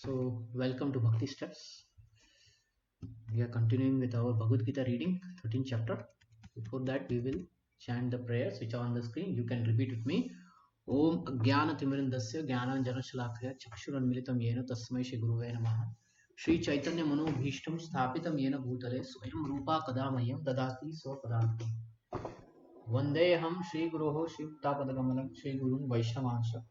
So, welcome to Bhakti Steps. We are continuing with our Bhagavad Gita reading, 13th chapter. Before that, we will chant the prayers which are on the screen. You can repeat with me. Om Jnana Timirandasya Jnana Janashalakaya Chakshuranmilitam Yena Tasmai Shri Guruve Namaha Shri Chaitanya Manobhishtam Sthapitam Yena Bhutale Swayam Rupa Kadamayam Dadati Swapadantam Vandeham Shri Guroho Shri Uttapadagammalam Shri Gurun Vaishnavansha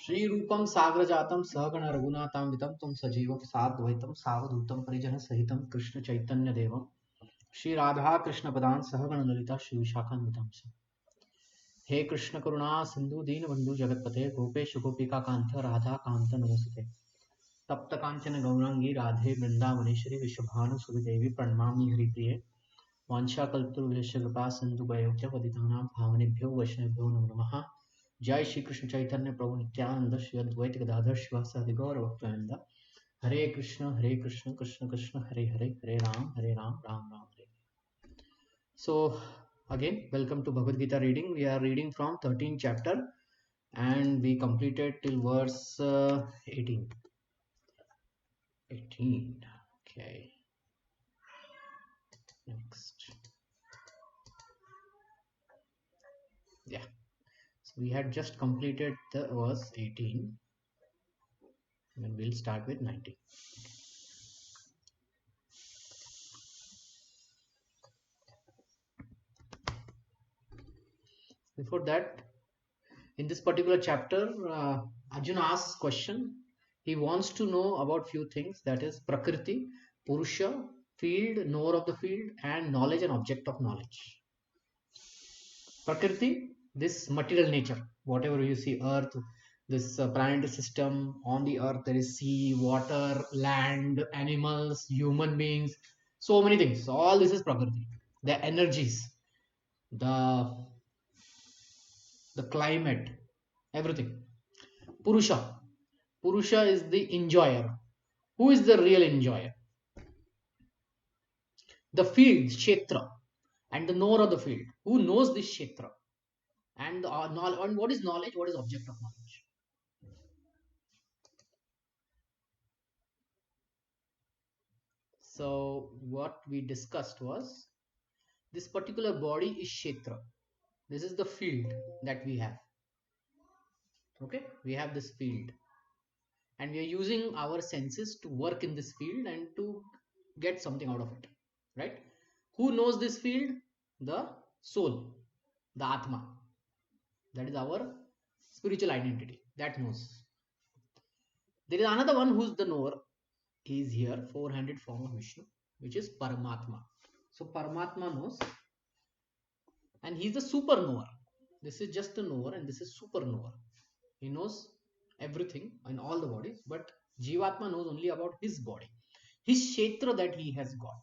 Shri रूपम सागर जातम सहगण रघुनाथान्वितम तुम सजीवम साद्वैतम सावधूतम परिजन सहितम कृष्ण चैतन्य देवम श्री राधा कृष्ण पदान सहगण ललिता श्री विशाखान्वितम हे कृष्ण करुणा सिंधु दीन बंधु जगतपते गोपेश गोपिका कांत राधा कांत नमोस्तुते तप्त कांचन गौरांगी राधे वृंदावनेश्वरी विश्वभानुसुरी देवी प्रणमामि हरिप्रिये वाञ्छाकल्पतरुभ्यश्च कृपा सिन्धु वैभव पतितानां पावनेभ्यो वैष्णवेभ्यो नमो नमः जय श्री कृष्ण चैतन्य प्रभु नित्यानंद श्री अद्वैत गदाधर शिवासादि गौर भक्तवृंद हरे कृष्ण कृष्ण कृष्ण हरे हरे हरे राम राम हरे. So again, welcome to Bhagavad Gita reading. We are reading from 13th chapter and we completed till verse 18. Okay, next. Yeah, so we had just completed the verse 18 and we'll start with 19. Before that, in this particular chapter, Arjuna asks question. He wants to know about few things, that is Prakriti, Purusha, field, knower of the field, and knowledge and object of knowledge. Prakriti, this material nature, whatever you see, earth, this planetary system, on the earth there is sea, water, land, animals, human beings, so many things. All this is Prakriti. The energies, the climate, everything. Purusha. Purusha is the enjoyer. Who is the real enjoyer? The field, Kshetra, and the knower of the field. Who knows this Kshetra? And, and what is knowledge? What is object of knowledge? So, what we discussed was this particular body is Kshetra. This is the field that we have. Okay, we have this field. And we are using our senses to work in this field and to get something out of it. Right? Who knows this field? The soul, the Atma. That is our spiritual identity. That knows. There is another one who's the knower. He is here, 400 form of Vishnu, which is Paramatma. So Paramatma knows. And he's the super knower. This is just a knower and this is super knower. He knows everything in all the bodies, but Jivatma knows only about his body. His Kshetra that he has got.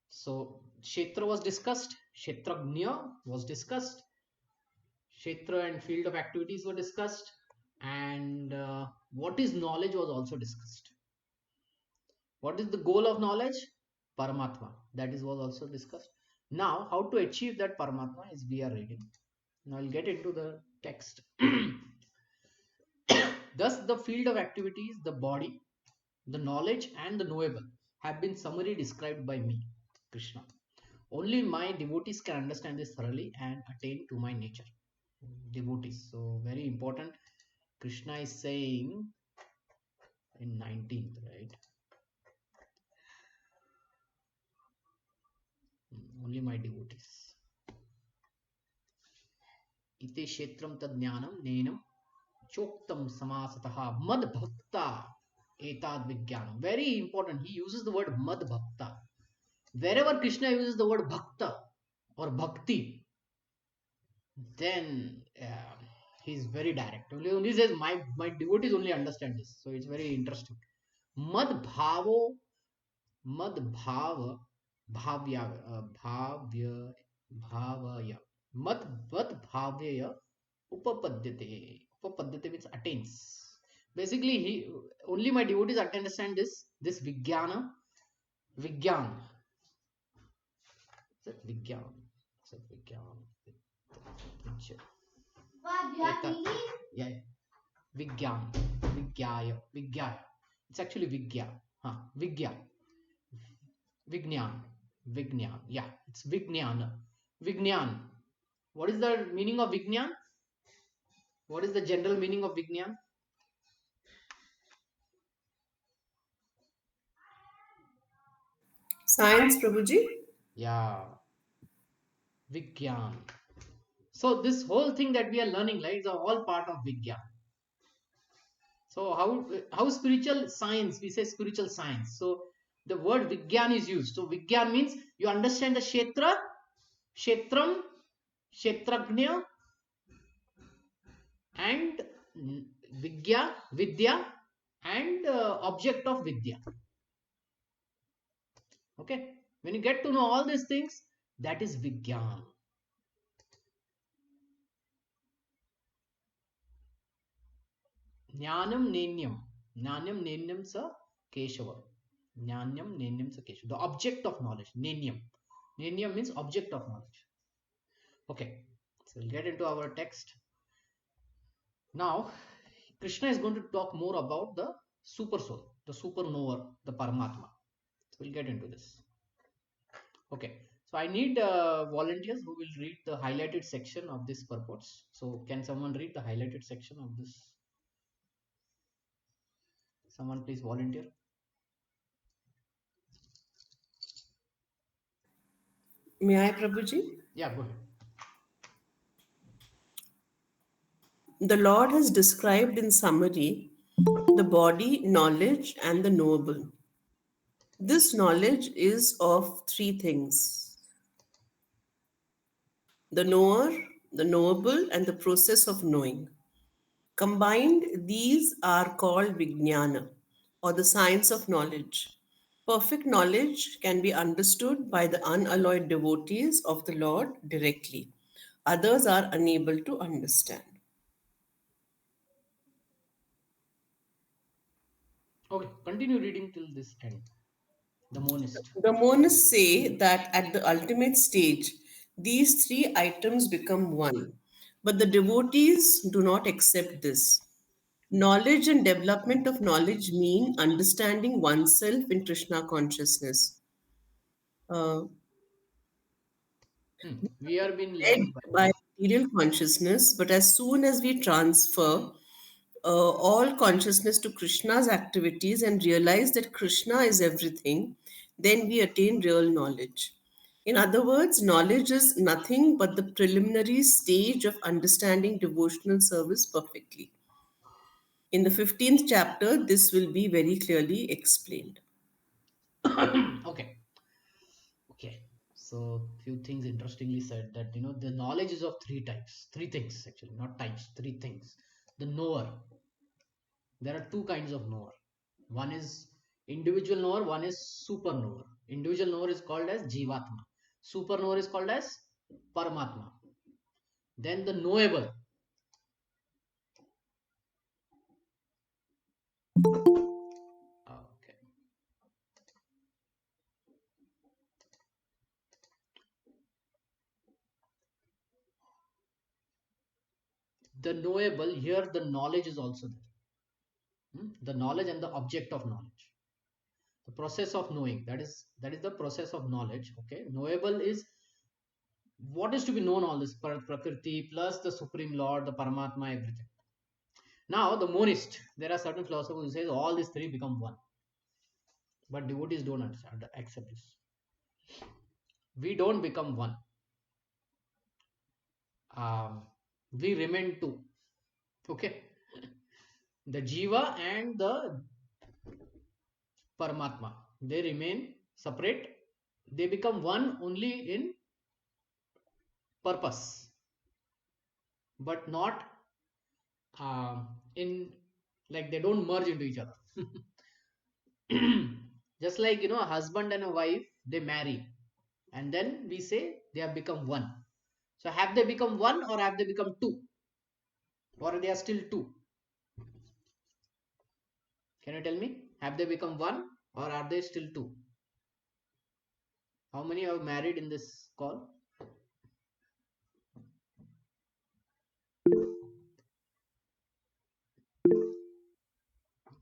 So Kshetra was discussed. Kshetragnya was discussed. Kshetra and field of activities were discussed. And what is knowledge was also discussed. What is the goal of knowledge? Paramatma. That is was also discussed. Now, how to achieve that Paramatma is we are reading. Now, I'll get into the text. Thus, the field of activities, the body, the knowledge and the knowable have been summarily described by me, Krishna. Only my devotees can understand this thoroughly and attain to my nature. Devotees. So, very important. Krishna is saying in 19th, right? Only my devotees. Ite kshetram tad jnanam nenam choktam samasataha mad bhakta etad vijnanam. Very important. He uses the word mad bhakta. Wherever Krishna uses the word bhakta or bhakti, then he's very direct. Only says my devotees only understand this. So it's very interesting. Mad bhavo, mad bhava, bhavya, bhavaya. Mat bhavyaya upapadyate. Upapadyate means attains. Basically, he only my devotees understand this vijnana. Vijnan. Vijnan. Vijnan. Yeah. Vigyan, Vigyaya, Vigyaya. It's actually Vigya. Vigya, Vignan, Vignan. Yeah, it's Vignan. Vignan. What is the meaning of Vignan? What is the general meaning of Vignan? Science, Prabhuji. Yeah, Vigyan. So this whole thing that we are learning, right, is all part of Vigyan. So how spiritual science? We say spiritual science. So the word Vigyan is used. So Vigyan means you understand the Kshetra, Kshetram, Kshetragnya, and Vidya, and object of Vidya. Okay, when you get to know all these things, that is Vigyan. Jnanam Nenyam. Jnanam Nenyam sa Keshava. Jnanam Nenyam sa Keshava. The object of knowledge. Nenyam. Nenyam means object of knowledge. Okay, so we'll get into our text. Now, Krishna is going to talk more about the super soul, the supernover, the Paramatma. So we'll get into this. Okay, so I need volunteers who will read the highlighted section of this purports. So can someone read the highlighted section of this? Someone please volunteer. May I, Prabhuji? Yeah, go ahead. The Lord has described in summary the body, knowledge, and the knowable. This knowledge is of three things: the knower, the knowable, and the process of knowing. Combined, these are called Vijnana, or the science of knowledge. Perfect knowledge can be understood by the unalloyed devotees of the Lord directly. Others are unable to understand. Okay, continue reading till this end. The monist. The monists say that at the ultimate stage, these three items become one. But the devotees do not accept this. Knowledge and development of knowledge mean understanding oneself in Krishna consciousness. Uh, We are being led led by. by material consciousness, but as soon as we transfer all consciousness to Krishna's activities and realize that Krishna is everything, then we attain real knowledge. In other words, knowledge is nothing but the preliminary stage of understanding devotional service perfectly. In the 15th chapter, this will be very clearly explained. Okay, okay. So few things interestingly said that the knowledge is of three types, three things actually, not types, three things. The knower. There are two kinds of knower. One is individual knower, one is super knower. Individual knower is called as Jivatma. Super knower is called as Paramatma. Then the knowable. Okay. The knowable, here the knowledge is also there. The knowledge and the object of knowledge. The process of knowing. That is the process of knowledge. Okay. Knowable is what is to be known, all this Prakriti plus the Supreme Lord, the Paramatma, everything. Now the monist, there are certain philosophers who say all these three become one. But devotees don't understand, accept this. We don't become one. Um, we remain two. Okay. The Jiva and the Paramatma, they remain separate. They become one only in purpose, but not in, like, they don't merge into each other. Just like a husband and a wife, they marry, and then we say they have become one. So have they become one, or have they become two, or they are still two? Can you tell me? Have they become one, or are they still two? How many are married in this call?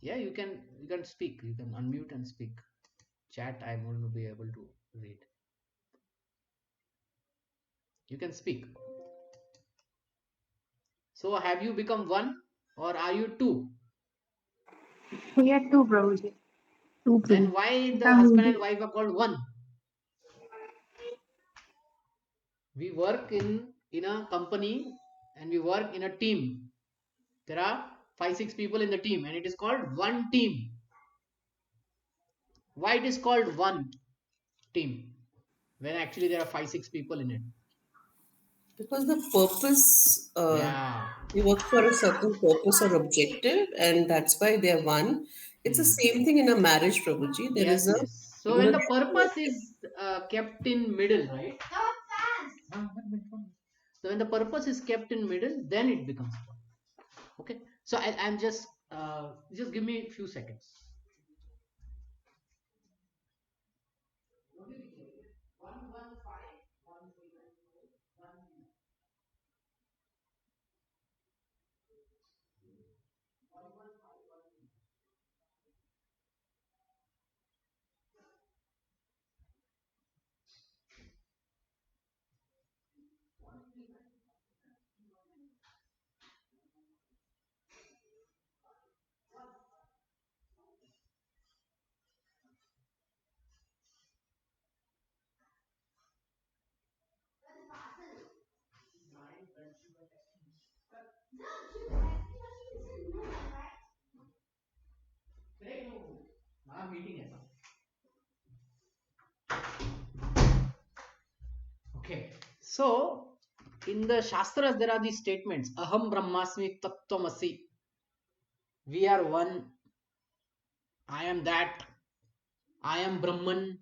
Yeah, you can speak. You can unmute and speak. Chat, I'm going to be able to read. You can speak. So have you become one or are you two? We are two Prabhuji. Two Then Prabhuji. why the husband Prabhuji. and wife are called one? We work in a company and we work in a team. There are 5 6 people in the team and it is called one team. Why it is called one team when actually there are 5 6 people in it? Because the purpose, Yeah. we work for a certain purpose or objective, and that's why they are one. It's the Hmm. same thing in a marriage, Prabhuji. There Yes, is a, yes. So you when know, the purpose is kept in middle, right? So when the purpose is kept in middle, then it becomes one. Okay. So I'm just give me a few seconds. Meeting है. Okay. So in the Shastras there are these statements. Aham Brahmasmi Tattvamasi. We are one. I am that. I am Brahman.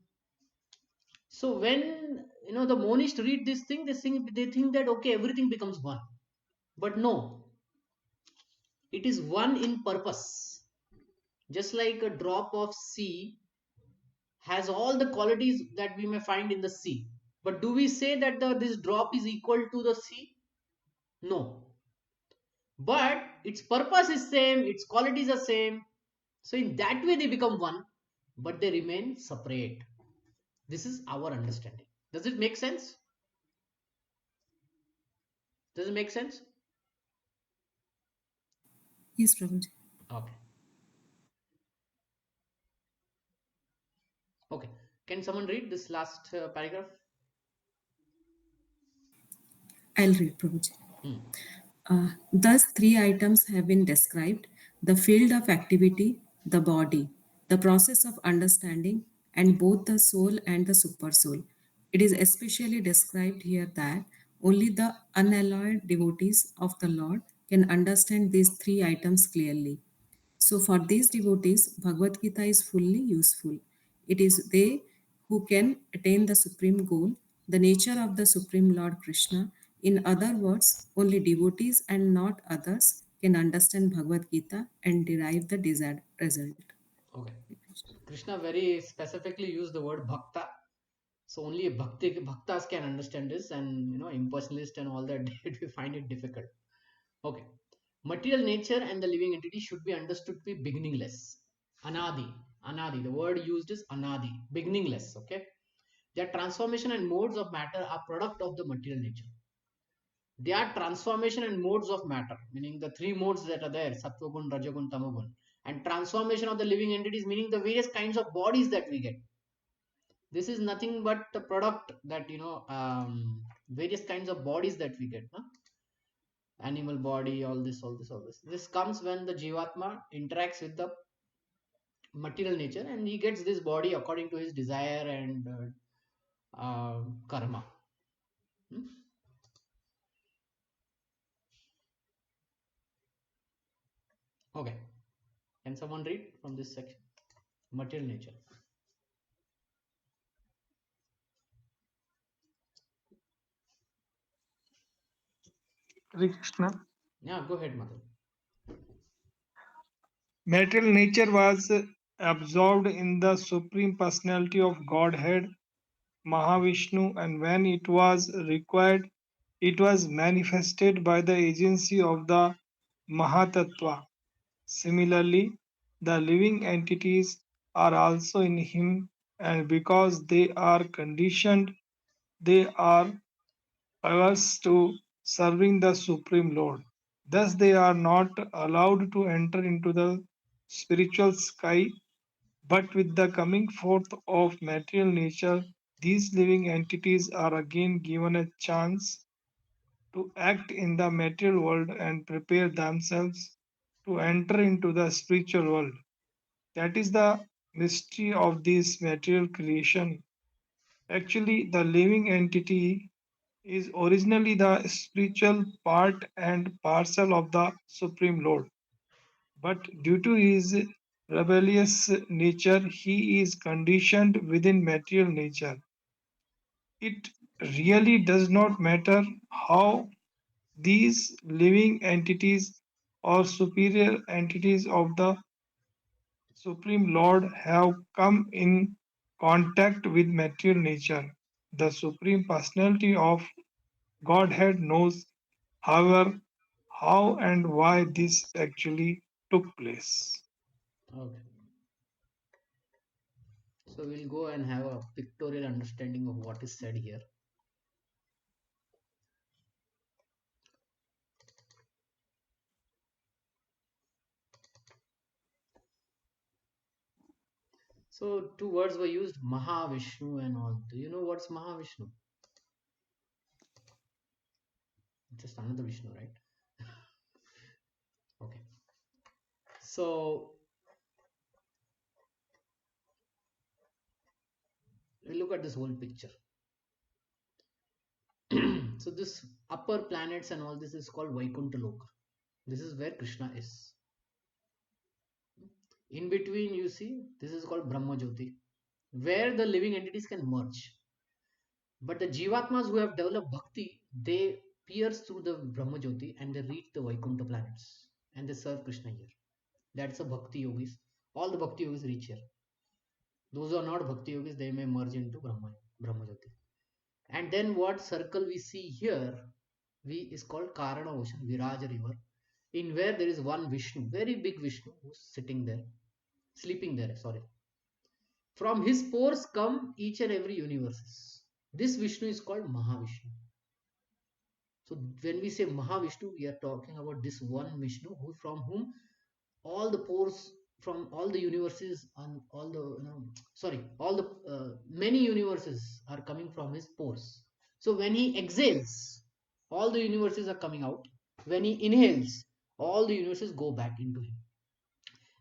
So when the monists read this thing, they think that okay, everything becomes one. But no, it is one in purpose. Just like a drop of sea has all the qualities that we may find in the sea. But do we say that this drop is equal to the sea? No. But its purpose is same, its qualities are same. So in that way they become one, but they remain separate. This is our understanding. Does it make sense? Does it make sense? yes, Prabhuji. Okay. Okay. Can someone read this last paragraph? I'll read, Prabhuji. Hmm. Thus, three items have been described: the field of activity, the body, the process of understanding, and both the soul and the supersoul. It is especially described here that only the unalloyed devotees of the Lord can understand these three items clearly. So, for these devotees, Bhagavad Gita is fully useful. It is they who can attain the supreme goal, the nature of the Supreme Lord Krishna. In other words, only devotees and not others can understand Bhagavad Gita and derive the desired result. Okay. Krishna very specifically used the word bhakta. So only bhaktas can understand this, and impersonalists and all that we find it difficult. Okay. Material nature and the living entity should be understood to be beginningless. Anadi. Anadi. The word used is anadi. Beginningless. Okay. Their transformation and modes of matter are product of the material nature. They are transformation and modes of matter, meaning the three modes that are there, sattvagun, rajagun, tamagun. And transformation of the living entities, meaning the various kinds of bodies that we get. This is nothing but a product that, various kinds of bodies that we get. Huh? Animal body, all this. This comes when the Jivatma interacts with the material nature and he gets this body according to his desire and karma. Hmm? Okay. Can someone read from this section? Material nature. Hare Krishna. Yeah, go ahead, Madhu. Material nature was absorbed in the Supreme Personality of Godhead, Mahavishnu, and when it was required, it was manifested by the agency of the Mahatattva. Similarly, The living entities are also in him, and because they are conditioned, they are averse to serving the Supreme Lord. Thus, they are not allowed to enter into the spiritual sky, but with the coming forth of material nature, these living entities are again given a chance to act in the material world and prepare themselves to enter into the spiritual world. That is the mystery of this material creation. Actually, the living entity is originally the spiritual part and parcel of the Supreme Lord. But due to his rebellious nature, he is conditioned within material nature. It really does not matter how these living entities or superior entities of the Supreme Lord have come in contact with material nature. The Supreme Personality of Godhead knows, however, how and why this actually took place. Okay. So we'll go and have a pictorial understanding of what is said here. So two words were used, Mahavishnu and all. Do you know what's Mahavishnu? Just another Vishnu, right? Okay. So we look at this whole picture. So this upper planets and all this is called Vaikuntha Loka. This is where Krishna is. In between, you see, this is called Brahma Jyoti, where the living entities can merge. But the Jivatmas who have developed Bhakti, they pierce through the Brahma Jyoti and they reach the Vaikuntha planets and they serve Krishna here. That's the Bhakti Yogis. All the Bhakti Yogis reach here. Those who are not Bhakti Yogis, they may merge into Brahma Jyoti. And then what circle we see here, we is called Karana Ocean, Viraja River, in where there is one Vishnu, very big Vishnu, who's sitting there, sleeping there, sorry. From his pores come each and every universes. This Vishnu is called Mahavishnu. So when we say Mahavishnu, we are talking about this one Vishnu who from whom all the pores from all the universes and all the all the many universes are coming from his pores. So when he exhales, all the universes are coming out. When he inhales, all the universes go back into him.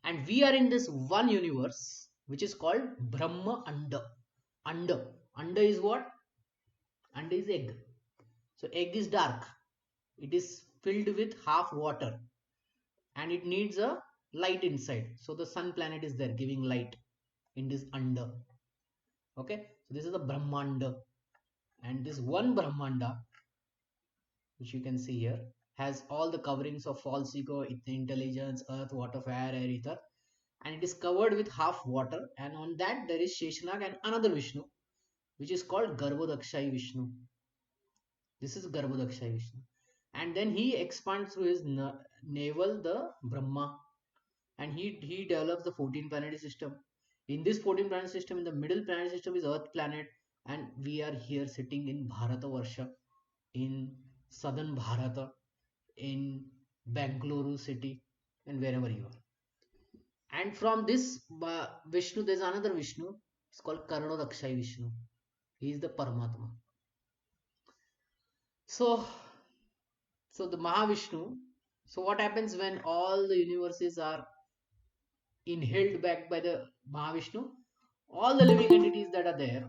And we are in this one universe which is called Brahma Anda. Anda is what? Anda is egg. So egg is dark. It is filled with half water and it needs a light inside. So the sun planet is there giving light in this Anda. Okay. So this is the Brahmanda. And this one Brahmanda, which you can see here, has all the coverings of false ego, intelligence, earth, water, fire, air, ether. And it is covered with half water. And on that there is Sheshanag and another Vishnu, which is called Garbhodakshai Vishnu. This is Garbhodakshai Vishnu. And then he expands through his navel the Brahma. And he develops the 14 planetary system. In this 14 planet system, in the middle planet system is Earth planet. And we are here sitting in Bharata Varsha, in southern Bharata, in Bangalore city, and wherever you are. And from this Vishnu, there's another Vishnu. It's called Karnodakshai Vishnu. He is the Paramatma. So the Mahavishnu. So what happens when all the universes are inhaled back by the Mahavishnu? All the living entities that are there,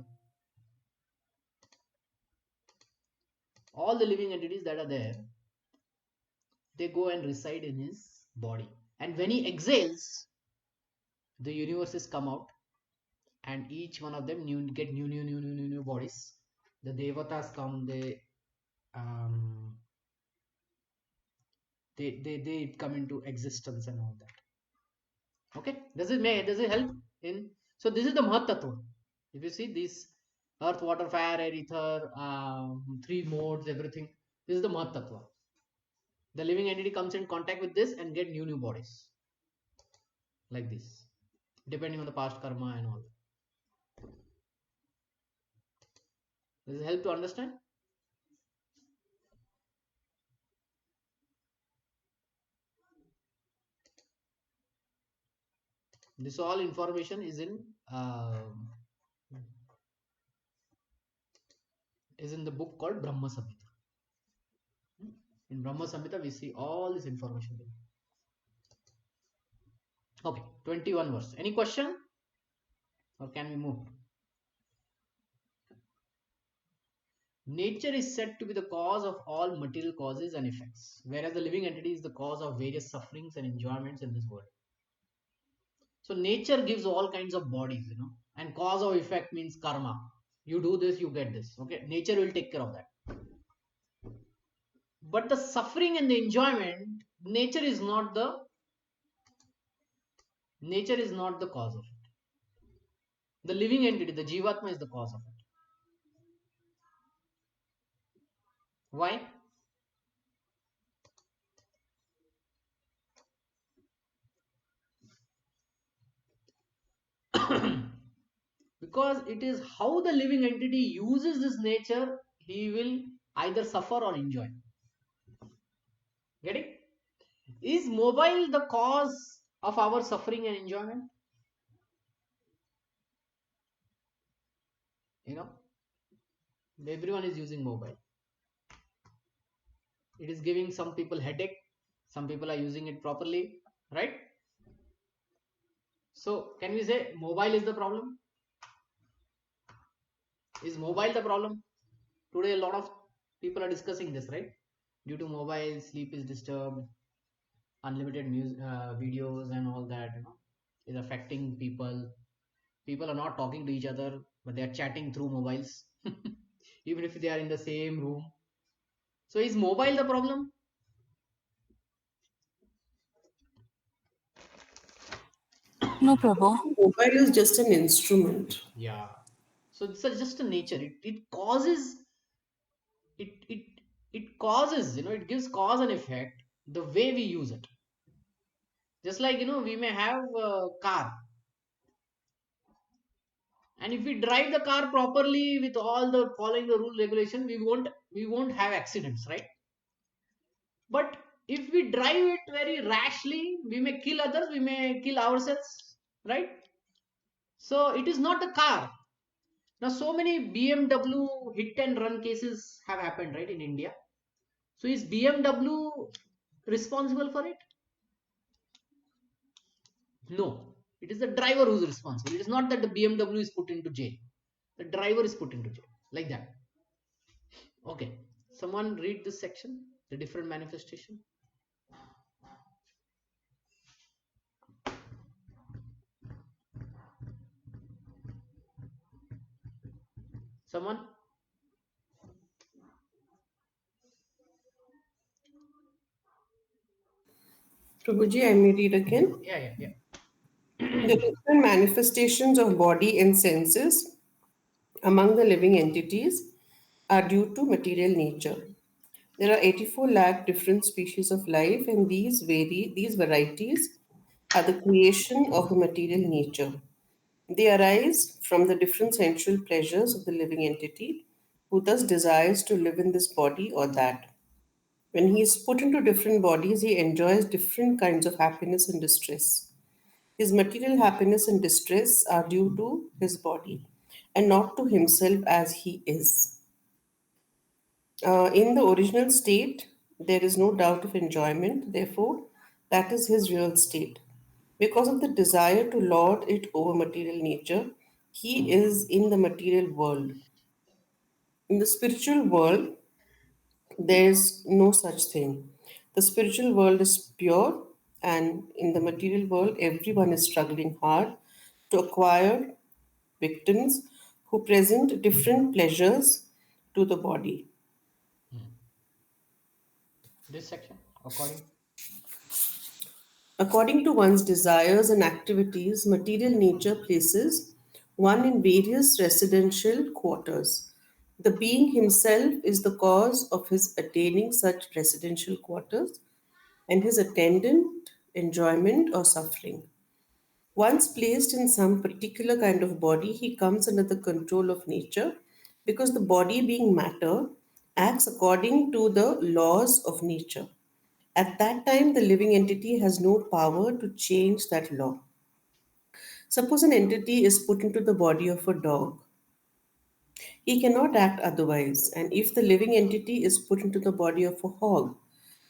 all the living entities that are there, they go and reside in his body. And when he exhales, the universes come out and each one of them get new bodies. The devatas come, um, they come into existence and all that. Okay, does it help in? So this is the Mahatattva. If you see this earth, water, fire, air, ether, three modes, everything, this is the Mahatattva. The living entity comes in contact with this and get new bodies. like this, depending on the past karma and all. Does it help to understand? This all information is in the book called Brahma Samhita. In Brahma Samhita, we see all this information there. Okay, 21 verse. Any question? Or can we move? Nature is said to be the cause of all material causes and effects, whereas the living entity is the cause of various sufferings and enjoyments in this world. So nature gives all kinds of bodies, and cause of effect means karma. You do this, you get this. Okay, nature will take care of that. But the suffering and the enjoyment, nature is not the cause of it. The living entity, the jivatma, is the cause of it. Why? Because it is how the living entity uses this nature, he will either suffer or enjoy. Getting? Is mobile the cause of our suffering and enjoyment? Everyone is using mobile. It is giving some people headache. Some people are using it properly, right? So can we say mobile is the problem? Is mobile the problem? Today a lot of people are discussing this, right? Due to mobile, sleep is disturbed, unlimited videos and all that, is affecting people. People are not talking to each other, but they are chatting through mobiles, even if they are in the same room. So is mobile the problem? No, Prabhu. Mobile is just an instrument. Yeah. So it's just a nature. It causes it it causes, it gives cause and effect the way we use it. Just like, we may have a car, and if we drive the car properly with all the following the rule regulation, we won't have accidents, right? But if we drive it very rashly, we may kill others, we may kill ourselves, right? So it is not the car. Now so many BMW hit and run cases have happened, right, in India. So is BMW responsible for it? No. It is the driver who's responsible. It is not that the BMW is put into jail. The driver is put into jail. Like that. Okay. Someone read this section, the different manifestation. Someone? Prabhuji, I may read again. Yeah. The different manifestations of body and senses among the living entities are due to material nature. There are 84 lakh different species of life, and these varieties are the creation of the material nature. They arise from the different sensual pleasures of the living entity, who thus desires to live in this body or that. When he is put into different bodies, he enjoys different kinds of happiness and distress. His material happiness and distress are due to his body and not to himself as he is. In the original state, there is no doubt of enjoyment, therefore, that is his real state. Because of the desire to lord it over material nature, he is in the material world. In the spiritual world, there is no such thing. The spiritual world is pure, and in the material world, everyone is struggling hard to acquire victims who present different pleasures to the body. This section, according. According to one's desires and activities, material nature places one in various residential quarters. The being himself is the cause of his attaining such residential quarters and his attendant enjoyment or suffering. Once placed in some particular kind of body, he comes under the control of nature because the body, being matter, acts according to the laws of nature. At that time, the living entity has no power to change that law. Suppose an entity is put into the body of a dog. He cannot act otherwise, and if the living entity is put into the body of a hog,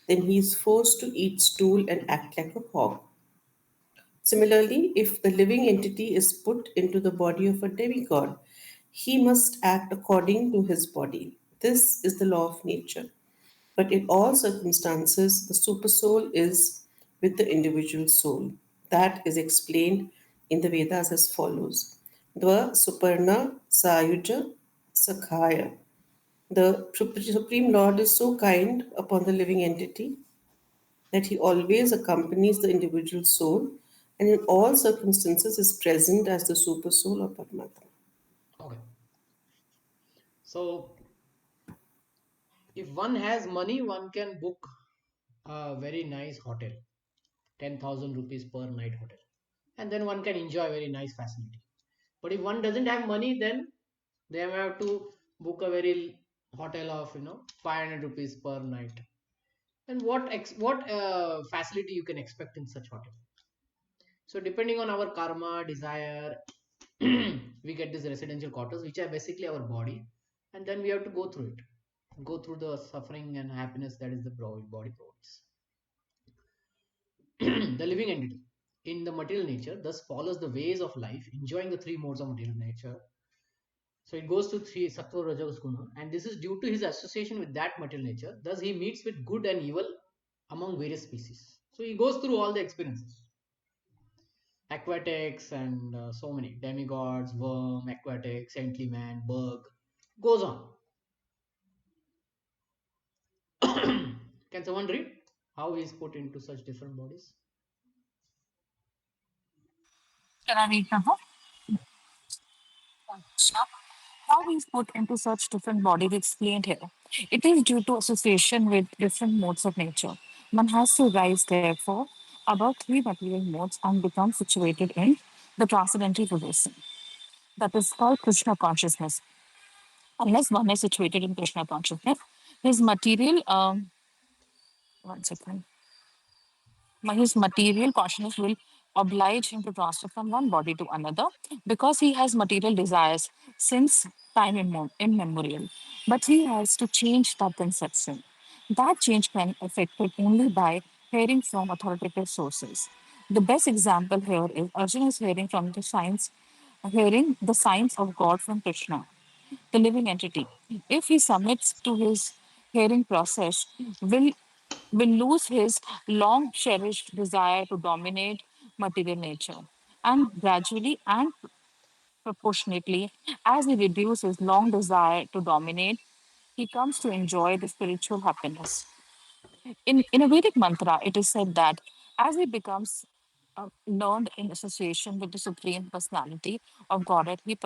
then he is forced to eat stool and act like a hog. Similarly, if the living entity is put into the body of a demigod, he must act according to his body. This is the law of nature. But in all circumstances, the supersoul is with the individual soul. That is explained in the Vedas as follows: Dva Suparna Sayuja Sakhaya. The Supreme Lord is so kind upon the living entity that he always accompanies the individual soul and in all circumstances is present as the super soul or Paramatma. Okay. So if one has money, one can book a very nice hotel, 10,000 rupees per night hotel, and then one can enjoy very nice facility. But if one doesn't have money, then they have to book a very hotel of 500 rupees per night. And what facility you can expect in such hotel? So depending on our karma, desire, we get these residential quarters, which are basically our body, and then we have to go through it, go through the suffering and happiness that is the body provides. The living entity in the material nature thus follows the ways of life, enjoying the three modes of material nature. So it goes to three sattva, rajas, guna, and this is due to his association with that material nature. Thus, he meets with good and evil among various species. So he goes through all the experiences, aquatics and so many demigods, worm, aquatic, saintly man, bug, goes on. Can someone read how he is put into such different bodies? Can I read now? Sure. How he's put into such different bodies explained here. It is due to association with different modes of nature. One has to rise, therefore, above three material modes and become situated in the transcendental position. That is called Krishna consciousness. Unless one is situated in Krishna consciousness, his material, one second. His material consciousness will oblige him to transfer from one body to another because he has material desires since time immemorial. But he has to change that conception. That change can be effected only by hearing from authoritative sources. The best example here is Arjuna is hearing the signs of God from Krishna, the living entity. If he submits to his hearing process, will will lose his long cherished desire to dominate material nature. And gradually and proportionately, as he reduces his long desire to dominate, he comes to enjoy the spiritual happiness. In a Vedic mantra, it is said that as he becomes learned in association with the Supreme Personality of Godhead, he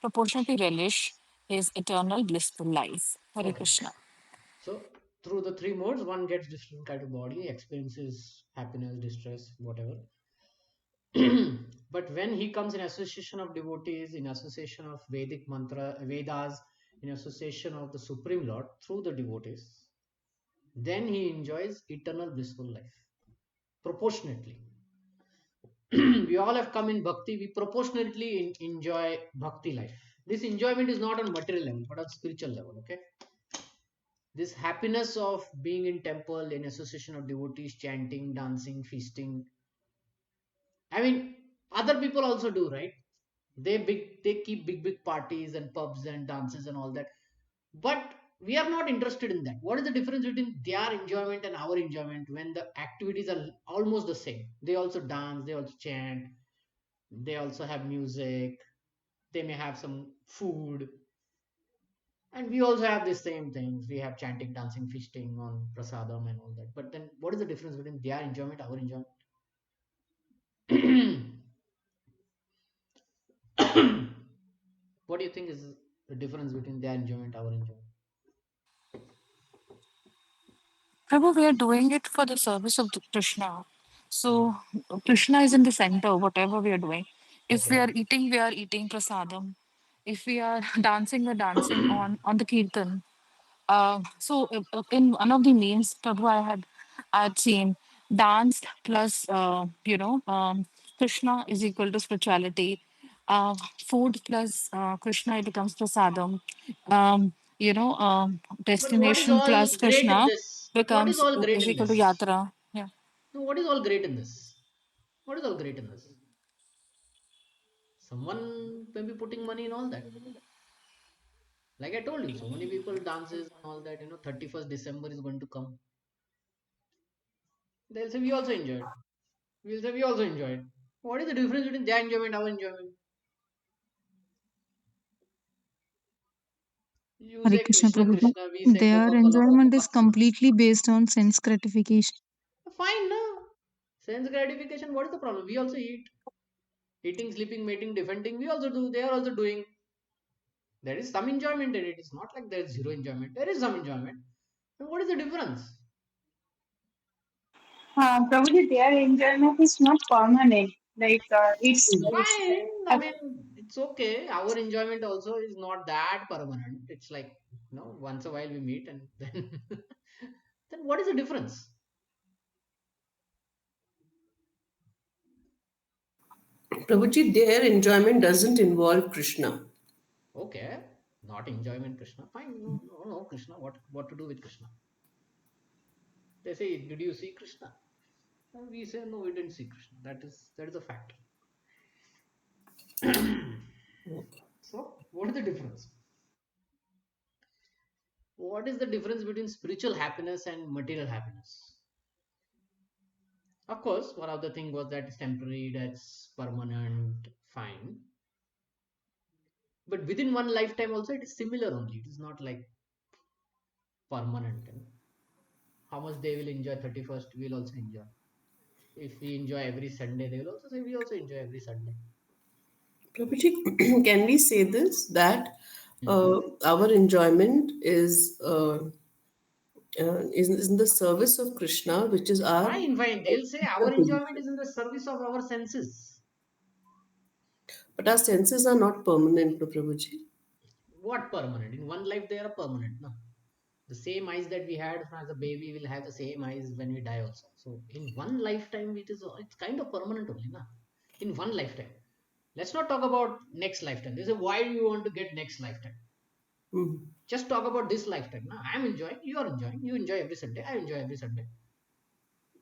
proportionately relish his eternal blissful life. Hare Okay. Krishna. So through the three modes, one gets different kind of body, experiences happiness, distress, whatever. But when he comes in association of devotees, in association of Vedic mantra, Vedas, in association of the Supreme Lord through the devotees, then he enjoys eternal blissful life proportionately. We all have come in bhakti, we proportionately enjoy bhakti life. This enjoyment is not on material level but on spiritual level. Okay, this happiness of being in temple in association of devotees, chanting, dancing, feasting, I mean, other people also do, right? They keep big parties and pubs and dances and all that, but we are not interested in that. What is the difference between their enjoyment and our enjoyment when the activities are almost the same? They also dance, they also chant, they also have music, they may have some food, and we also have the same things. We have chanting, dancing, feasting on prasadam and all that. But then what is the difference between their enjoyment, our enjoyment? What do you think is the difference between their enjoyment, our enjoyment? Prabhu, we are doing it for the service of Krishna. So Krishna is in the center, whatever we are doing. If Okay. we are eating prasadam. If we are dancing, we're dancing on the kirtan. In one of the memes, Prabhu, I had seen dance plus Krishna is equal to spirituality. Food plus Krishna, it becomes prasadam. But what is Destination all plus great in Krishna this? But what is becomes all great is in equal to this? yatra. Yeah. No, what is all great in this? What is all great in this? Someone may be putting money in all that. Like I told you, so many people dances and all that. 31st December is going to come. They'll say we also enjoyed. We'll say we also enjoyed. What is the difference between their enjoyment, our enjoyment? You Hare say Krishna Krishna, Prabhupada. Krishna. We say Their Coca Cola, enjoyment Coca is Cola. completely based on sense gratification. Fine, no. Sense gratification. What is the problem? We also eat. Eating, sleeping, mating, defending. We also do. They are also doing. There is some enjoyment in it. It's not like there is zero enjoyment. There is some enjoyment. And what is the difference? Probably their enjoyment is not permanent. Like it's Fine. I mean, it's okay. Our enjoyment also is not that permanent. It's like, once a while we meet and then then what is the difference? Prabhuji, their enjoyment doesn't involve Krishna. Okay, not enjoyment Krishna. Fine. No, no, no, Krishna. What to do with Krishna? They say, did you see Krishna? And we say, no, we didn't see Krishna. That is a fact. So, what is the difference? What is the difference between spiritual happiness and material happiness? Of course, one of the thing was that it's temporary, that's permanent, fine. But within one lifetime also, it is similar only. It is not like permanent. How much they will enjoy 31st, we'll also enjoy. If we enjoy every Sunday, they will also say we also enjoy every Sunday. Prabhuji, can we say this that Mhm. our enjoyment is in the service of Krishna, which is our Fine, fine. They'll say our enjoyment is in the service of our senses. but our senses are not permanent, no, Prabhuji. What permanent? In one life, they are permanent. No? The same eyes that we had as a baby will have the same eyes when we die also. So in one lifetime, it's kind of permanent only. Na? In one lifetime. Let's not talk about next lifetime. They say, why do you want to get next lifetime? Mhm. Just talk about this lifetime. Na? I'm enjoying, you are enjoying. You enjoy every Sunday, I enjoy every Sunday.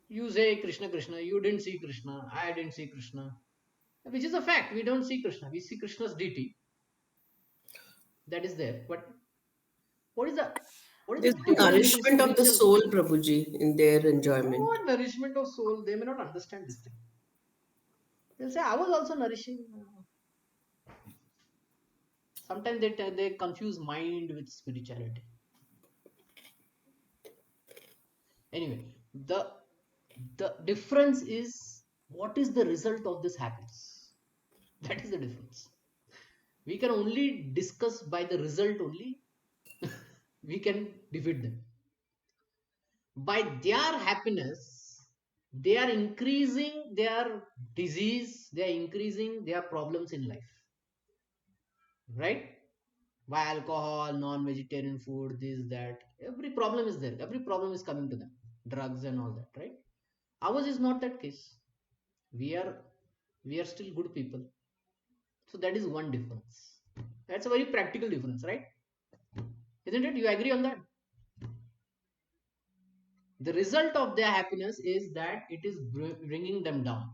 You say Krishna, Krishna, you didn't see Krishna, I didn't see Krishna. Which is a fact. We don't see Krishna. We see Krishna's deity. That is there. But what is the what is the There's no difference between nourishment of the spiritual? soul, Prabhuji, in their enjoyment. What nourishment of soul? They may not understand this thing. They'll say, I was also nourishing. Sometimes they confuse mind with spirituality. Anyway, the difference is what is the result of this happiness? That is the difference. We can only discuss by the result only. We can defeat them. By their happiness, they are increasing their disease, they are increasing their problems in life. Right? By alcohol, non-vegetarian food, this, that. Every problem is there. Every problem is coming to them. Drugs and all that, right? Ours is not that case. We are we are still good people. So that is one difference. That's a very practical difference, right? Isn't it? You agree on that? The result of their happiness is that it is bringing them down,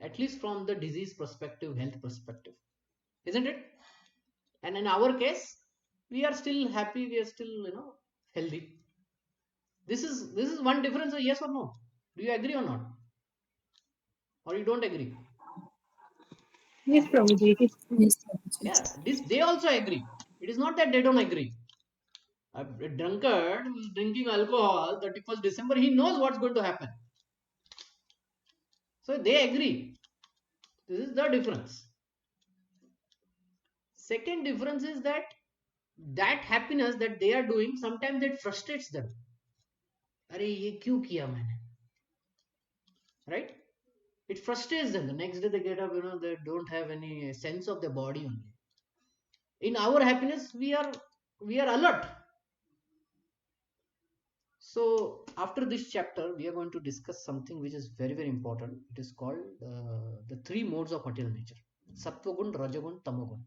at least from the disease perspective, health perspective, isn't it? And in our case, we are still happy, we are still healthy. This is one difference. Yes or no? Do you agree or not? Or you don't agree? yes, Prabhuji. It is true. Yes, Prabhuji. Yeah, this they also agree. It is not that they don't agree. A drunkard who's drinking alcohol 31st December, he knows what's going to happen. So they agree. This is the difference. Second difference is that happiness that they are doing, sometimes it frustrates them. अरे ये क्यों किया मैंने? right? It frustrates them. The next day they get up, they don't have any sense of their body only. In our happiness, we are alert. So after this chapter, we are going to discuss something which is very, very important. It is called the three modes of material nature: Sattvagun, Rajagun, Tamagun.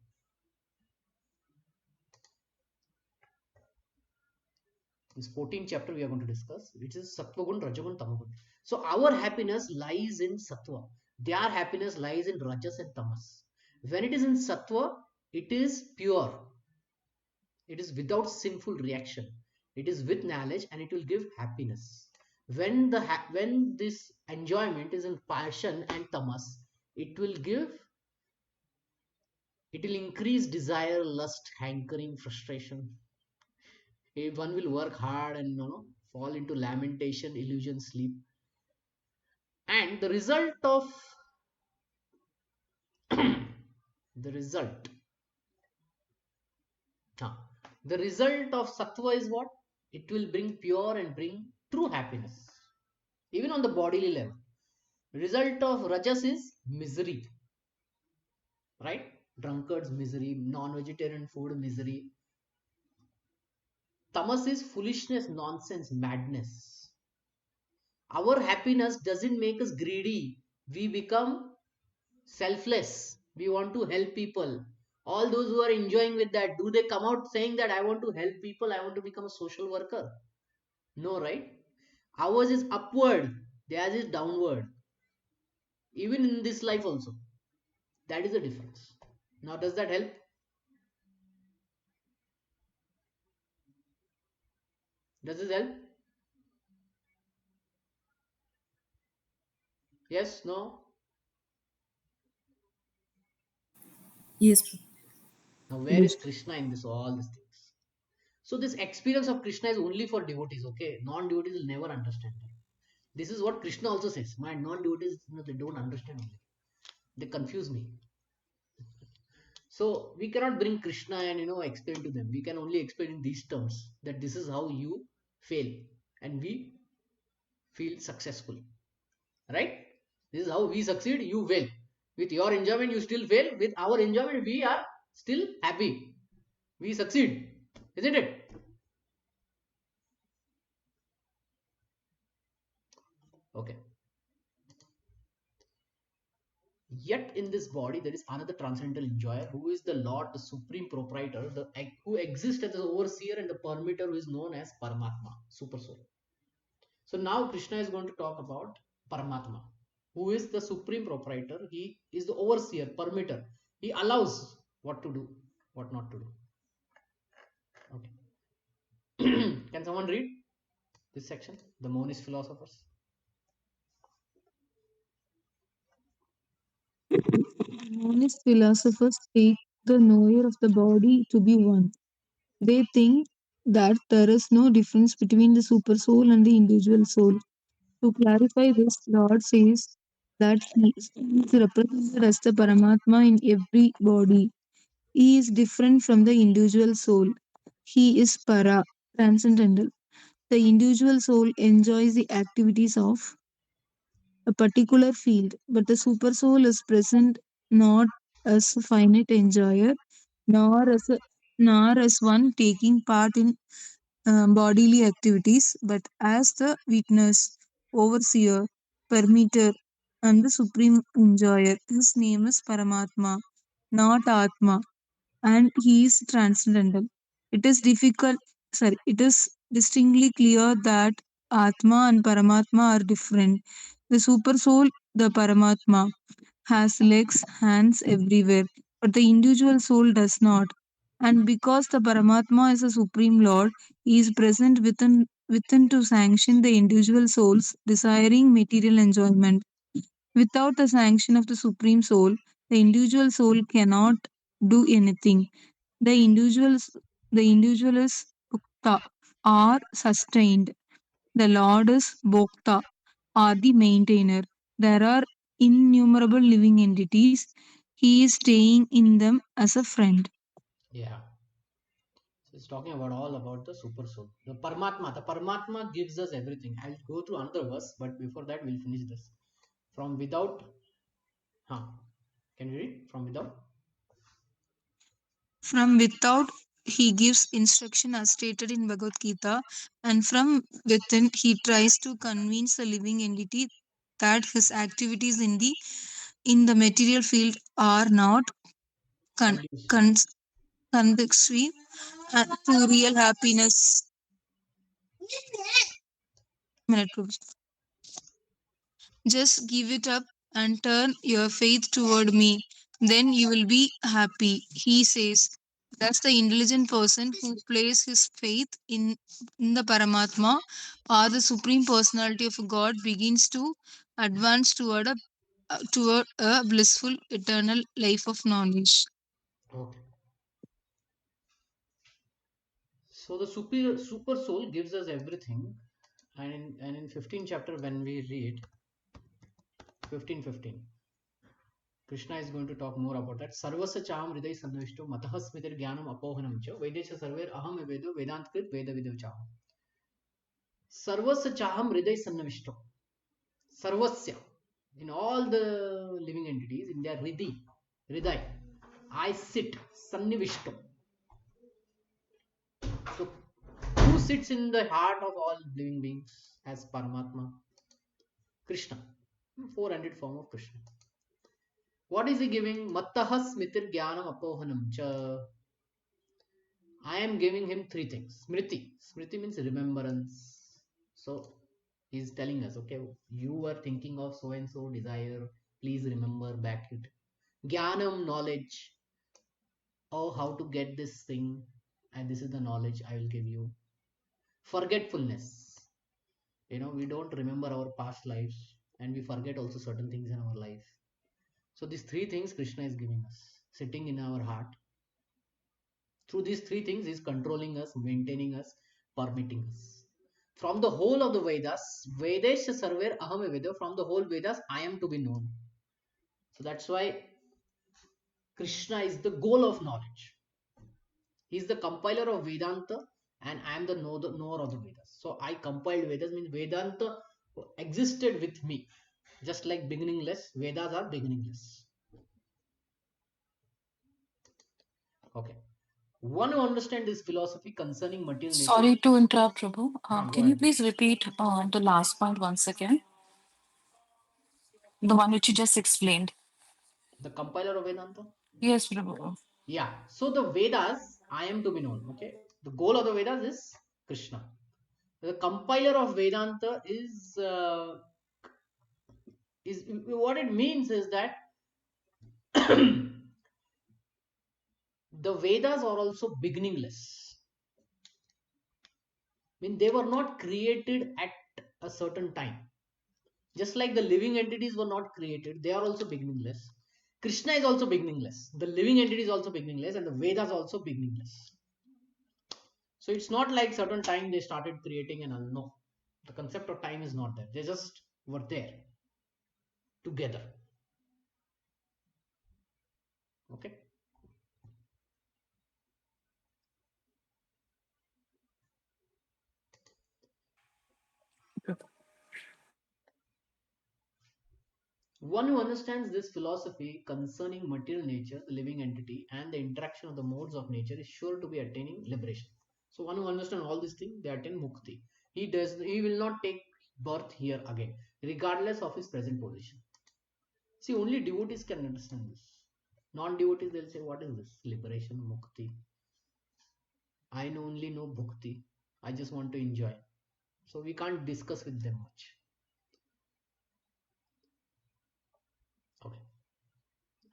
This 14th chapter we are going to discuss, which is Sattvagun, Rajagun, Tamagun. So our happiness lies in Sattva. Their happiness lies in Rajas and Tamas. When it is in Sattva, it is pure. It is without sinful reaction. It is with knowledge and it will give happiness. When this enjoyment is in passion and tamas, it will increase desire, lust, hankering, frustration. One will work hard and fall into lamentation, illusion, sleep. And the result of the result the result of sattva is what? It will bring pure and bring true happiness, even on the bodily level. Result of rajas is misery, right? Drunkards misery, non-vegetarian food misery. Tamas is foolishness, nonsense, madness. Our happiness doesn't make us greedy. We become selfless. We want to help people. All those who are enjoying with that, do they come out saying that I want to help people, I want to become a social worker? No, right? Ours is upward, theirs is downward. Even in this life also. That is the difference. Now, does that help? Does this help? Yes, no? Yes. Now, where is Yes. Krishna in this? All these things. So, this experience of Krishna is only for devotees, okay? Non devotees will never understand that. This is what Krishna also says. My non devotees, they don't understand only. They confuse me. So, we cannot bring Krishna and explain to them. We can only explain in these terms that this is how you fail and we feel successful, right? This is how we succeed, you fail. With your enjoyment, you still fail. With our enjoyment, we are still happy. We succeed, isn't it? Okay. Yet in this body, there is another transcendental enjoyer who is the Lord, the supreme proprietor, who exists as the overseer and the permitter, who is known as Paramatma, super soul. So now Krishna is going to talk about Paramatma, who is the supreme proprietor. He is the overseer, permitter. He allows what to do, what not to do. Okay. Can someone read this section? The monist philosophers. Monist philosophers take the knower of the body to be one. They think that there is no difference between the super soul and the individual soul. To clarify this, Lord says that He is represented as the Paramatma in every body. He is different from the individual soul. He is para, transcendental. The individual soul enjoys the activities of a particular field, but the super soul is present not as a finite enjoyer, nor as a, nor as one taking part in bodily activities, but as the witness, overseer, permitter, and the supreme enjoyer. His name is Paramatma, not Atma, and he is transcendental. It is distinctly clear that Atma and Paramatma are different. The super soul, the Paramatma, has legs, hands everywhere, but the individual soul does not. And because the Paramatma is a supreme Lord, he is present within to sanction the individual souls desiring material enjoyment. Without the sanction of the supreme soul, the individual soul cannot do anything. The individuals the individual is Bhukta or sustained. The Lord is Bhokta or the maintainer. There are innumerable living entities. He is staying in them as a friend. Yeah. So it's talking about all about the super soul. The Paramatma. The Paramatma gives us everything. I'll go through another verse, but before that, we'll finish this. From without, huh? Can you read from without? From without, he gives instruction as stated in Bhagavad Gita, and from within, he tries to convince the living entity that his activities in the material field are not con- Conducive. con- conducive to real happiness. Minute, Prabhu. Just give it up and turn your faith toward me. Then you will be happy. He says, that's the intelligent person who places his faith in the Paramatma or the Supreme Personality of God begins to advance toward a blissful eternal life of knowledge. Okay. So the super soul gives us everything, and in 15th chapter when we read 15:15, Krishna is going to talk more about that. Sarvasya chaham hriday sannavishto matah smritir jnanam apohanam cha vedesha sarver aham vedo vedantkrit veda vidu chaham. Sarvasya chaham hriday sannavishto. Sarvasya, in all the living entities, in their hriday, I sit sannivishto. So who sits in the heart of all living beings as Paramatma? Krishna. 400 form of Krishna. What is he giving? Mattaha smritir jnanam apohanam cha. I am giving him three things. Smriti. Smriti means remembrance. So he's telling us, okay, you were thinking of so and so desire. Please remember back it. Jnanam, knowledge. Oh, how to get this thing. And this is the knowledge I will give you. Forgetfulness. We don't remember our past lives, and we forget also certain things in our life. So these three things Krishna is giving us, sitting in our heart. Through these three things, he is controlling us, maintaining us, permitting us. From the whole of the Vedas, Vedesha Sarver Aham Veda, from the whole Vedas, I am to be known. So that's why Krishna is the goal of knowledge. He is the compiler of Vedanta, and I am the knower of the Vedas. So I compiled Vedas, means Vedanta existed with me. Just like beginningless, Vedas are beginningless. Okay. One who understand this philosophy concerning material nature. Sorry to interrupt, Prabhu. Go Can you ahead. please repeat the last point once again? The one which you just explained. The compiler of Vedanta. Yes, Prabhu. Yeah. So the Vedas, I am to be known. Okay. The goal of the Vedas is Krishna. The compiler of Vedanta is what it means is that the Vedas are also beginningless. I mean, they were not created at a certain time. Just like the living entities were not created, they are also beginningless. Krishna is also beginningless. The living entity is also beginningless, and the Vedas also beginningless. So it's not like certain time they started creating and no. The concept of time is not there. They just were there together. Okay. One who understands this philosophy concerning material nature, the living entity, and the interaction of the modes of nature is sure to be attaining liberation. So one who understands all these things, they attain mukti. He will not take birth here again, regardless of his present position. See, only devotees can understand this. Non-devotees, they'll say, what is this? Liberation, mukti. I only know bhakti. I just want to enjoy. So we can't discuss with them much. Okay.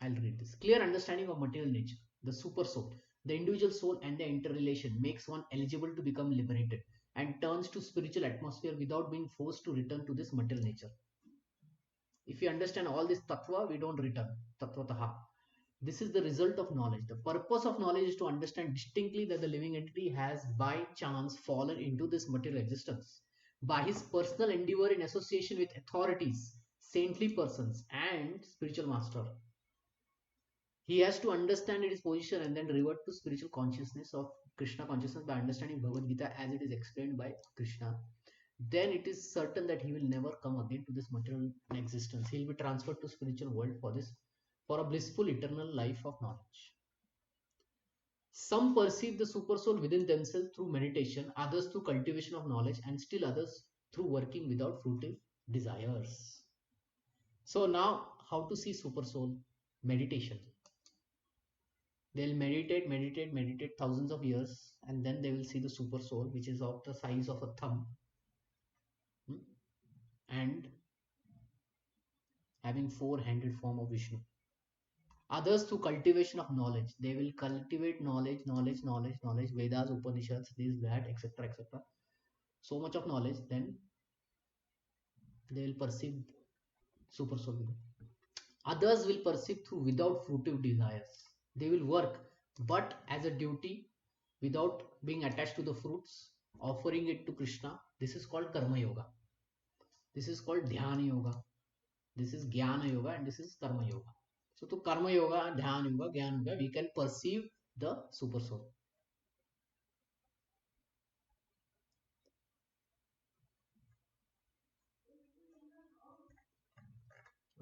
I'll read this. Clear understanding of material nature, the super soul, the individual soul, and their interrelation makes one eligible to become liberated and turns to spiritual atmosphere without being forced to return to this material nature. If we understand all this tattva, we don't return. Tattvataha. This is the result of knowledge. The purpose of knowledge is to understand distinctly that the living entity has by chance fallen into this material existence. By his personal endeavor in association with authorities, saintly persons, and spiritual master, he has to understand its position and then revert to spiritual consciousness of Krishna consciousness by understanding Bhagavad Gita as it is explained by Krishna. then it is certain that he will never come again to this material existence. He will be transferred to spiritual world for a blissful eternal life of knowledge. Some perceive the super soul within themselves through meditation, others through cultivation of knowledge, and still others through working without fruitive desires. So now, how to see super soul? Meditation. They'll meditate thousands of years, and then they will see the super soul, which is of the size of a thumb, and having four-handed form of Vishnu. Others through cultivation of knowledge. They will cultivate knowledge, Vedas, Upanishads, this, that, etc., etc. So much of knowledge, then they will perceive super soul. Others will perceive through without fruitive desires. They will work, but as a duty, without being attached to the fruits, offering it to Krishna. This is called Karma Yoga. This is called Dhyana Yoga. This is Jnana Yoga, and this is Karma Yoga. So to Karma Yoga, Dhyana Yoga, Jnana Yoga, we can perceive the super soul.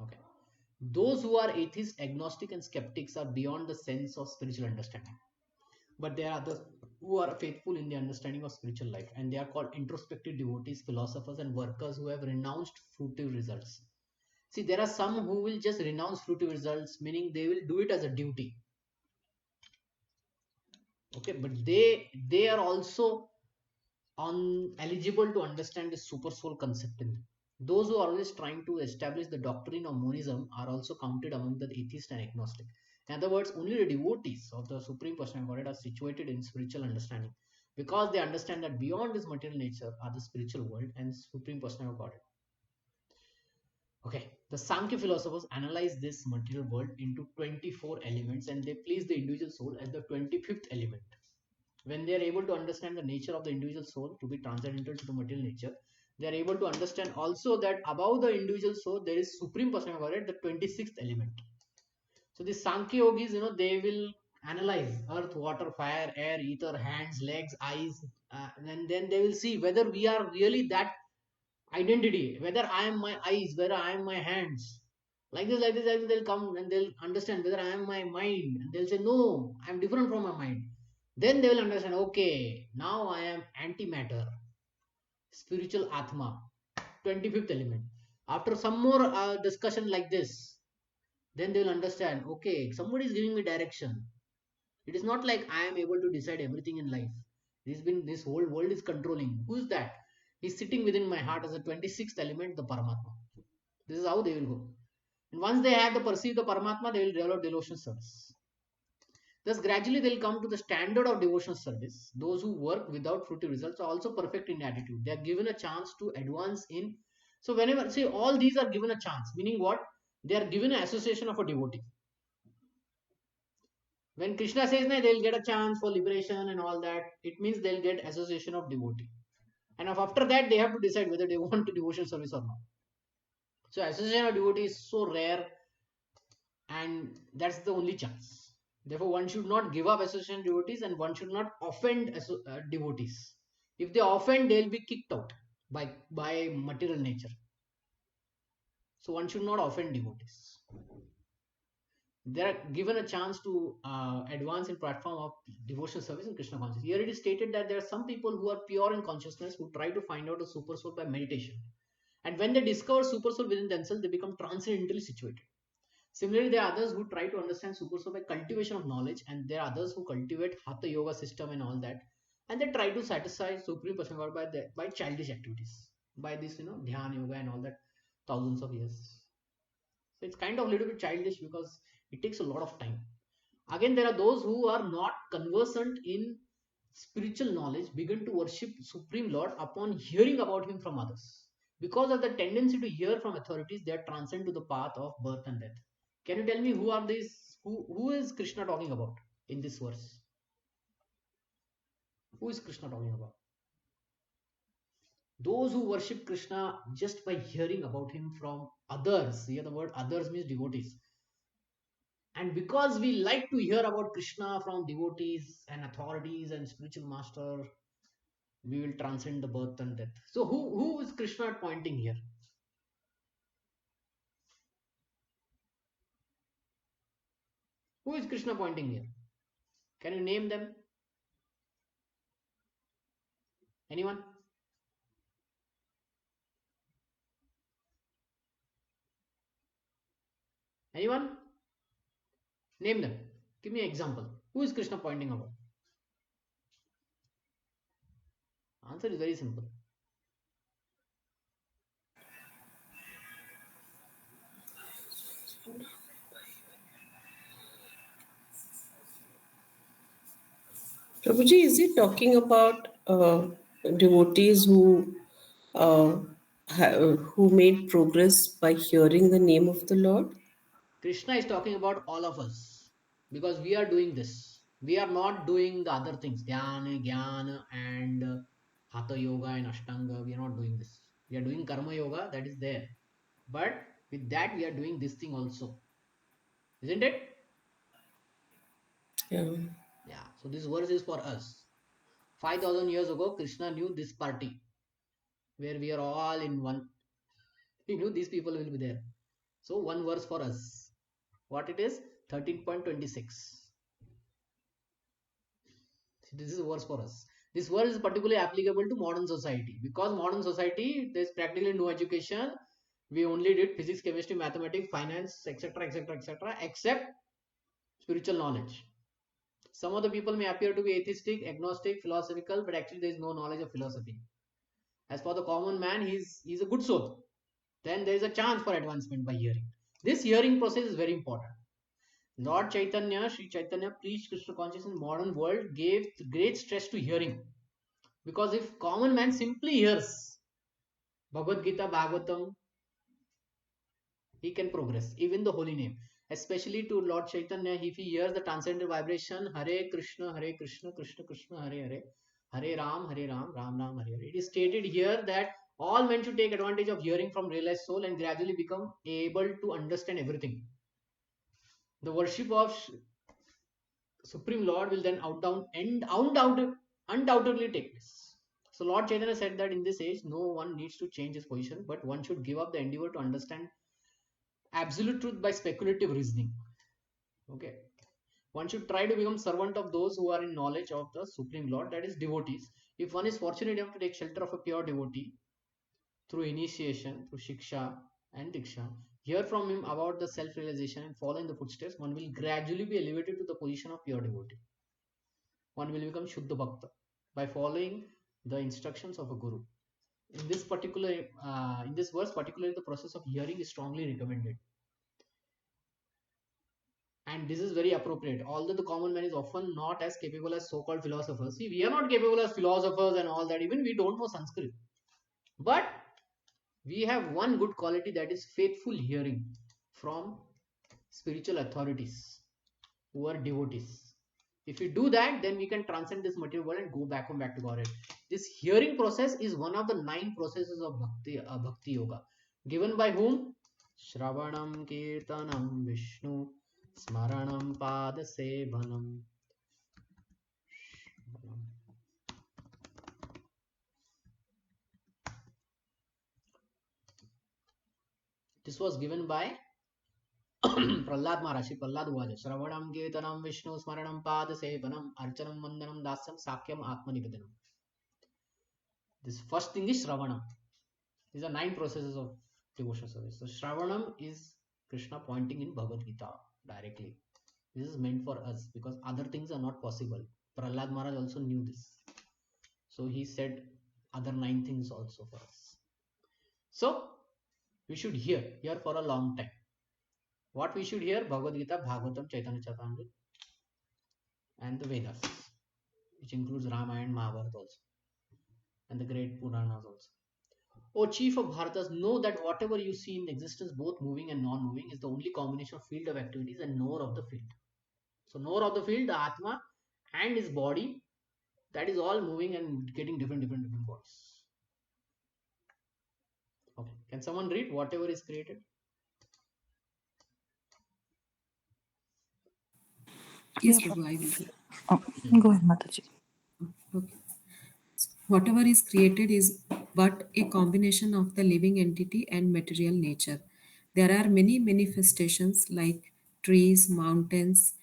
Okay. Those who are atheists, agnostic, and skeptics are beyond the sense of spiritual understanding. But there are others who are faithful in the understanding of spiritual life, and they are called introspective devotees, philosophers, and workers who have renounced fruitive results. See, there are some who will just renounce fruitive results, meaning they will do it as a duty. Okay, but they are also eligible to understand the super soul concept. Those who are always trying to establish the doctrine of monism are also counted among the atheist and agnostic. In other words, only the devotees of the Supreme Personality of Godhead are situated in spiritual understanding, because they understand that beyond this material nature are the spiritual world and Supreme Personality of Godhead. Okay, the Sankhya philosophers analyze this material world into 24 elements, and they place the individual soul as the 25th element. When they are able to understand the nature of the individual soul to be transcendental to the material nature, they are able to understand also that above the individual soul there is Supreme Personality of Godhead, the 26th element. So the Sankhya yogis, they will analyze earth, water, fire, air, ether, hands, legs, eyes, and then they will see whether we are really that identity, whether I am my eyes, whether I am my hands. Like this, they'll come and they'll understand whether I am my mind, and they'll say, no, I'm different from my mind. Then they will understand, okay, now I am antimatter, spiritual Atma, 25th element. After some more discussion like this, then they will understand, okay, somebody is giving me direction. It is not like I am able to decide everything in life. This whole world is controlling. Who is that? He's sitting within my heart as a 26th element, the Paramatma. This is how they will go. And once they have to perceive the Paramatma, they will develop devotional service. Thus, gradually they'll come to the standard of devotional service. Those who work without fruitive results are also perfect in attitude. They are given a chance to advance in. So, whenever, see, all these are given a chance, meaning what? They are given an association of a devotee. When Krishna says that they'll get a chance for liberation and all that, it means they'll get association of devotee. And after that, they have to decide whether they want to devotional service or not. So, association of devotee is so rare, and that's the only chance. Therefore, one should not give up association devotees, and one should not offend devotees. If they offend, they'll be kicked out by material nature. So one should not offend devotees. They are given a chance to advance in platform of devotional service in Krishna consciousness. Here it is stated that there are some people who are pure in consciousness who try to find out the super soul by meditation. And when they discover super soul within themselves, they become transcendentally situated. Similarly, there are others who try to understand super soul by cultivation of knowledge, and there are others who cultivate hatha yoga system and all that, and they try to satisfy supreme personality by childish activities, by this dhyana yoga and all that, thousands of years. So it's kind of a little bit childish because it takes a lot of time. Again, there are those who are not conversant in spiritual knowledge, begin to worship Supreme Lord upon hearing about him from others. Because of the tendency to hear from authorities, they are transcend to the path of birth and death. Can you tell me who are these? Who is Krishna talking about in this verse? Who is Krishna talking about? Those who worship Krishna just by hearing about him from others. Here the word others means devotees. And because we like to hear about Krishna from devotees and authorities and spiritual master, we will transcend the birth and death. So who is Krishna pointing here? Who is Krishna pointing here? Can you name them? Anyone? Anyone? Name them. Give me an example. Who is Krishna pointing about? Answer is very simple. Prabhuji, is he talking about devotees uh, who made progress by hearing the name of the Lord? Krishna is talking about all of us because we are doing this. We are not doing the other things, dhyana, jnana, and hatha yoga and ashtanga. We are not doing this. We are doing karma yoga, that is there. But with that, we are doing this thing also. Isn't it? Yeah. Yeah. So this verse is for us. 5,000 years ago, Krishna knew this party where we are all in one. He knew these people will be there. So one verse for us. What it is? 13.26. This is a verse for us. This verse is particularly applicable to modern society because modern society there's practically no education. We only did physics, chemistry, mathematics, finance, etc., etc., etc., except spiritual knowledge. Some of the people may appear to be atheistic, agnostic, philosophical, but actually there is no knowledge of philosophy. As for the common man, he's a good soul. Then there is a chance for advancement by hearing. This hearing process is very important. Lord Chaitanya, Sri Chaitanya preached Krishna consciousness in modern world, gave great stress to hearing. Because if common man simply hears Bhagavad Gita, Bhagavatam, he can progress, even the holy name. Especially to Lord Chaitanya, if he hears the transcendental vibration, Hare Krishna, Krishna Krishna, Hare Hare, Hare Ram, Ram Ram, Hare Hare. It is stated here that all men should take advantage of hearing from realized soul and gradually become able to understand everything. The worship of Supreme Lord will then undoubtedly take place. So Lord Chaitanya said that in this age, no one needs to change his position, but one should give up the endeavor to understand absolute truth by speculative reasoning. Okay. One should try to become servant of those who are in knowledge of the Supreme Lord, that is devotees. If one is fortunate enough to take shelter of a pure devotee through initiation, through shiksha and diksha, hear from him about the self-realization and follow in the footsteps, one will gradually be elevated to the position of pure devotee. One will become Shuddha Bhakta by following the instructions of a guru. In this verse, particularly the process of hearing is strongly recommended. And this is very appropriate. Although the common man is often not as capable as so-called philosophers. See, we are not capable as philosophers and all that. Even we don't know Sanskrit. But we have one good quality, that is faithful hearing from spiritual authorities who are devotees. If we do that, then we can transcend this material world and go back to Godhead. This hearing process is one of the 9 processes of Bhakti Yoga. Given by whom? Shravanam Kirtanam Vishnu Smaranam Padasevanam. This was given by Prahlad Maharaj. Prahlad Uvaja. Shravanam Kirtanam Vishnu Smaranam Padasevanam Archanam Vandanam Dasyam Sakyam Atmanivedanam. This first thing is Shravanam. These are 9 processes of devotional service. So Shravanam is Krishna pointing in Bhagavad Gita directly. This is meant for us because other things are not possible. Prahlad Maharaj also knew this. So he said other 9 things also for us. So we should hear for a long time. What we should hear? Bhagavad Gita, Bhagavatam, Chaitanya Charitamrita and the Vedas, which includes Ramayana, Mahabharata also, and the great Puranas also. O chief of Bharatas, know that whatever you see in existence, both moving and non-moving, is the only combination of field of activities and knower of the field. So knower of the field, the Atma and his body, that is all moving and getting different bodies. Okay. Can someone read whatever is created? Yes, Prabhu, I will. Oh, go ahead, Mataji. Okay. Whatever is created is but a combination of the living entity and material nature. There are many manifestations like trees, mountains,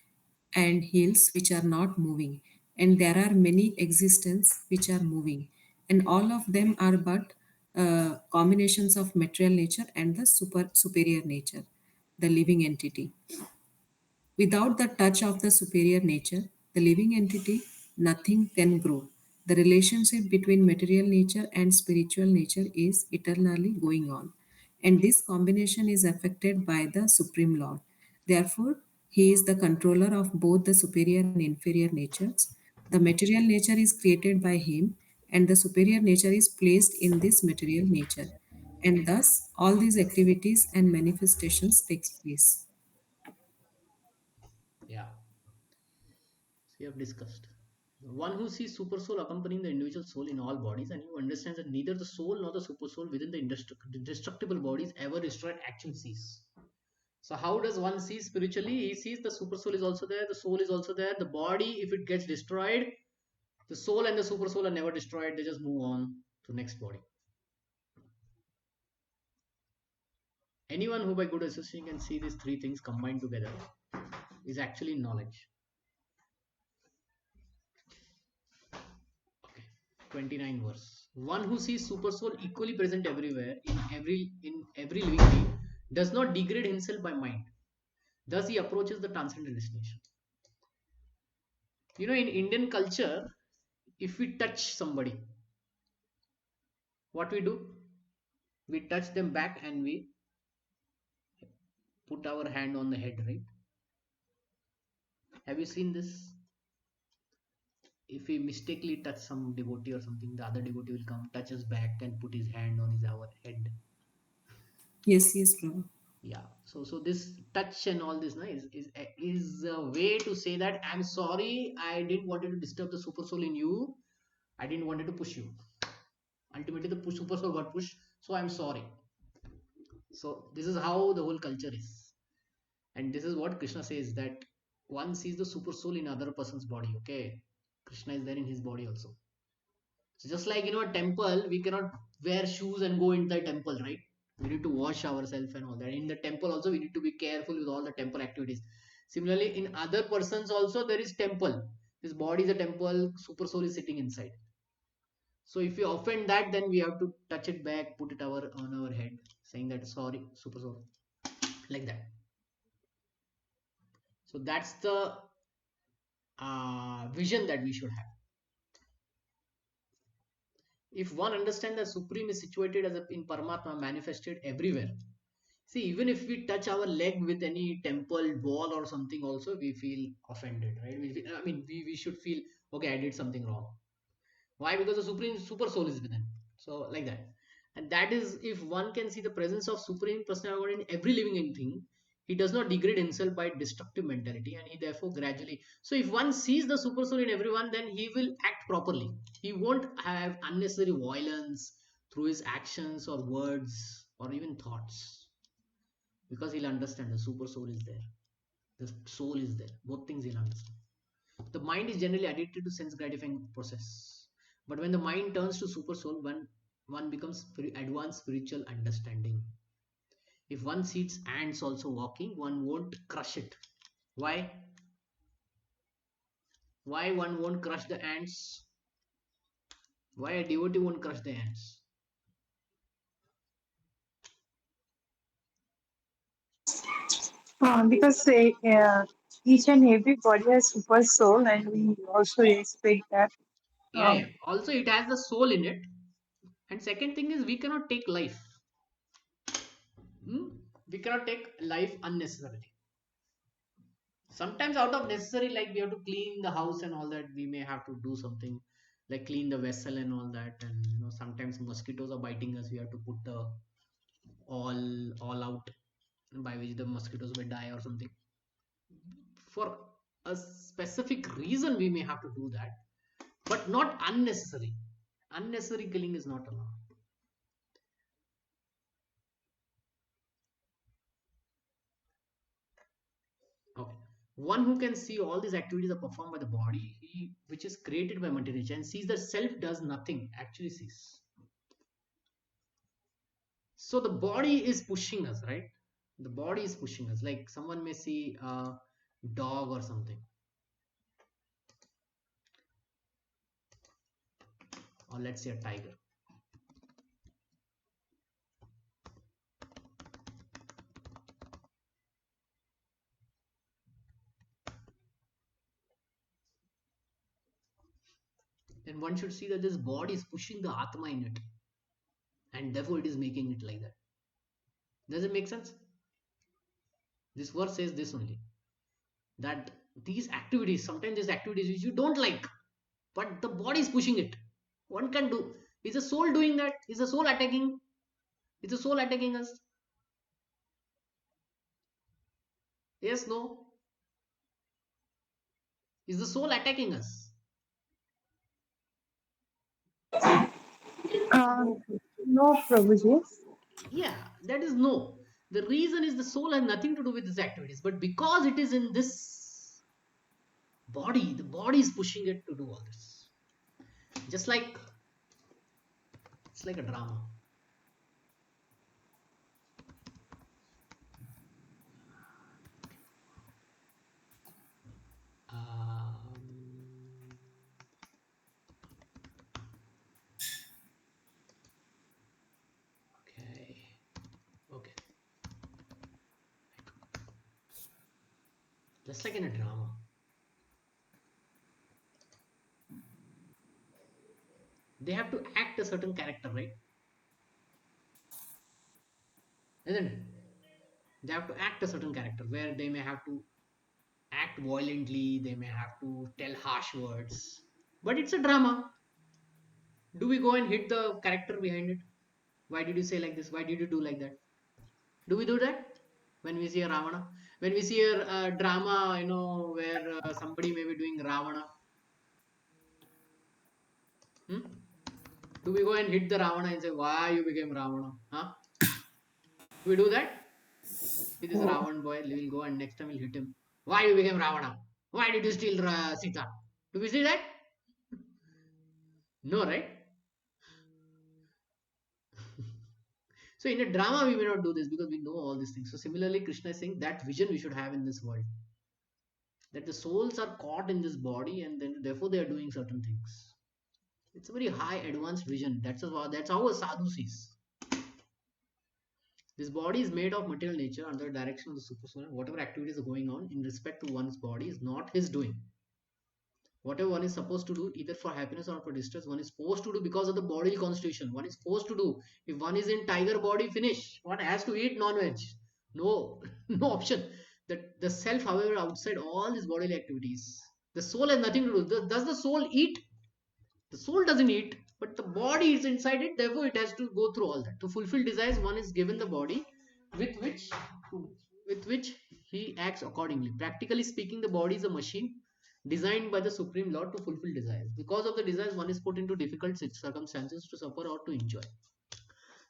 and hills which are not moving, and there are many existence which are moving, and all of them are but combinations of material nature and the superior nature, the living entity. Without the touch of the superior nature, the living entity, nothing can grow. The relationship between material nature and spiritual nature is eternally going on. And this combination is affected by the Supreme Lord. Therefore, He is the controller of both the superior and inferior natures. The material nature is created by Him, and the superior nature is placed in this material nature. And thus, all these activities and manifestations takes place. Yeah, so we have discussed. One who sees super soul accompanying the individual soul in all bodies and who understands that neither the soul nor the super soul within the indestructible bodies ever destroyed action cease. So how does one see spiritually? He sees the super soul is also there, the soul is also there. The body, if it gets destroyed, the soul and the super soul are never destroyed. They just move on to next body. Anyone who by good association can see these three things combined together is actually knowledge. Okay. 29 verse. One who sees super soul equally present everywhere in every living being does not degrade himself by mind. Thus he approaches the transcendent destination. You know, in Indian culture, if we touch somebody, what we do? We touch them back and we put our hand on the head, right? Have you seen this? If we mistakenly touch some devotee or something, the other devotee will come, touch us back, and put his hand on his our head. Yes, yes, Prabhu. Yeah. So this touch and all this, is a way to say that I'm sorry. I didn't want to disturb the super soul in you. I didn't want to push you. Ultimately, the super soul got pushed. So I'm sorry. So this is how the whole culture is, and this is what Krishna says, that one sees the super soul in other person's body. Okay, Krishna is there in his body also. So just like, a temple, we cannot wear shoes and go into the temple, right? We need to wash ourselves and all that. In the temple also, we need to be careful with all the temple activities. Similarly, in other persons also, there is temple. His body is a temple. Super soul is sitting inside. So if we offend that, then we have to touch it back, put it on our head, saying that sorry, super soul, like that. So that's the vision that we should have. If one understands that Supreme is situated in Paramatma, manifested everywhere. See, even if we touch our leg with any temple wall or something, also we feel offended, right? We should feel, okay, I did something wrong. Why? Because the Supreme Super Soul is within. So, like that. And that is, if one can see the presence of Supreme Personality in every living thing, he does not degrade himself by destructive mentality, and he therefore gradually. So, if one sees the Super Soul in everyone, then he will act properly. He won't have unnecessary violence through his actions or words or even thoughts, because he'll understand the Super Soul is there, the soul is there. Both things he'll understand. The mind is generally addicted to sense gratifying process. But when the mind turns to super soul, one becomes advanced spiritual understanding. If one sees ants also walking, one won't crush it. Why? Why one won't crush the ants? Why a devotee won't crush the ants? Because each and every body has super soul, and we also expect that. Yeah, Um, yeah. Also, it has the soul in it. And second thing is, we cannot take life. Hmm? We cannot take life unnecessarily. Sometimes out of necessary, like we have to clean the house and all that, we may have to do something like clean the vessel and all that. And sometimes mosquitoes are biting us, we have to put the all out, by which the mosquitoes may die or something. For a specific reason we may have to do that, but not unnecessary. Unnecessary killing is not allowed. Okay. One who can see all these activities are performed by the body, which is created by material nature, and sees that self does nothing, actually sees. So the body is pushing us, right? The body is pushing us. Like someone may see a dog or something, or let's say a tiger. Then one should see that this body is pushing the Atma in it, and therefore it is making it like that. Does it make sense? This verse says this only, that these activities, sometimes these activities which you don't like, but the body is pushing it. One can do. Is the soul doing that? Is the soul attacking? Is the soul attacking us? Yes, no. Is the soul attacking us? No, Prabhuji. Yeah, that is no. The reason is the soul has nothing to do with these activities, but because it is in this body, the body is pushing it to do all this. Just like it's like a drama. Um, okay. Just like in a drama. They have to act a certain character, right? Isn't it? They have to act a certain character where they may have to act violently, they may have to tell harsh words. But it's a drama. Do we go and hit the character behind it? Why did you say like this? Why did you do like that? Do we do that when we see a Ravana? When we see a drama, where somebody may be doing Ravana, hmm? Do we go and hit the Ravana and say, why you became Ravana? Huh? Do we do that? With this Ravan boy, we will go and next time we'll hit him. Why you became Ravana? Why did you steal Sita? Do we see that? No, right? So in a drama, we may not do this because we know all these things. So similarly, Krishna is saying that vision we should have in this world. That the souls are caught in this body and then therefore they are doing certain things. It's a very high advanced vision. That's how a sadhu sees. This body is made of material nature under the direction of the super soul. Whatever activities are going on in respect to one's body is not his doing. Whatever one is supposed to do, either for happiness or for distress, one is forced to do because of the bodily constitution. One is forced to do. If one is in tiger body, finish. One has to eat non-veg. No, no option. The self, however, outside all these bodily activities, the soul has nothing to do. Does the soul eat? The soul doesn't eat, but the body is inside it. Therefore, it has to go through all that. To fulfill desires, one is given the body with which he acts accordingly. Practically speaking, the body is a machine designed by the Supreme Lord to fulfill desires. Because of the desires, one is put into difficult circumstances to suffer or to enjoy.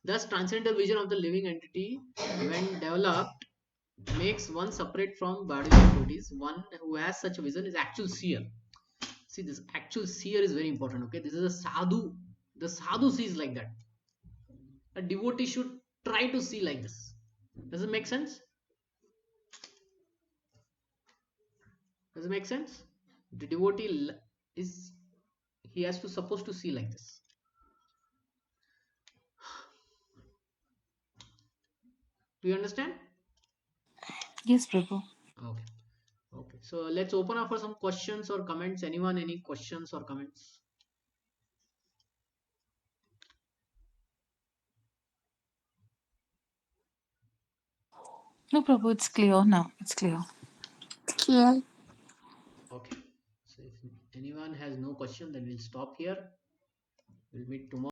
Thus, transcendental vision of the living entity, when developed, makes one separate from bodily activities. One who has such a vision is actual seer. See, this actual seer is very important. Okay, this is a sadhu. The sadhu sees like that. A devotee should try to see like this. Does it make sense? Does it make sense? The devotee is he has to supposed to see like this. Do you understand? Yes, Prabhu. Okay. Okay. So let's open up for some questions or comments. Anyone, any questions or comments? No, Prabhu, it's clear now. It's clear. Clear. Okay. So if anyone has no question, then we'll stop here. We'll meet tomorrow.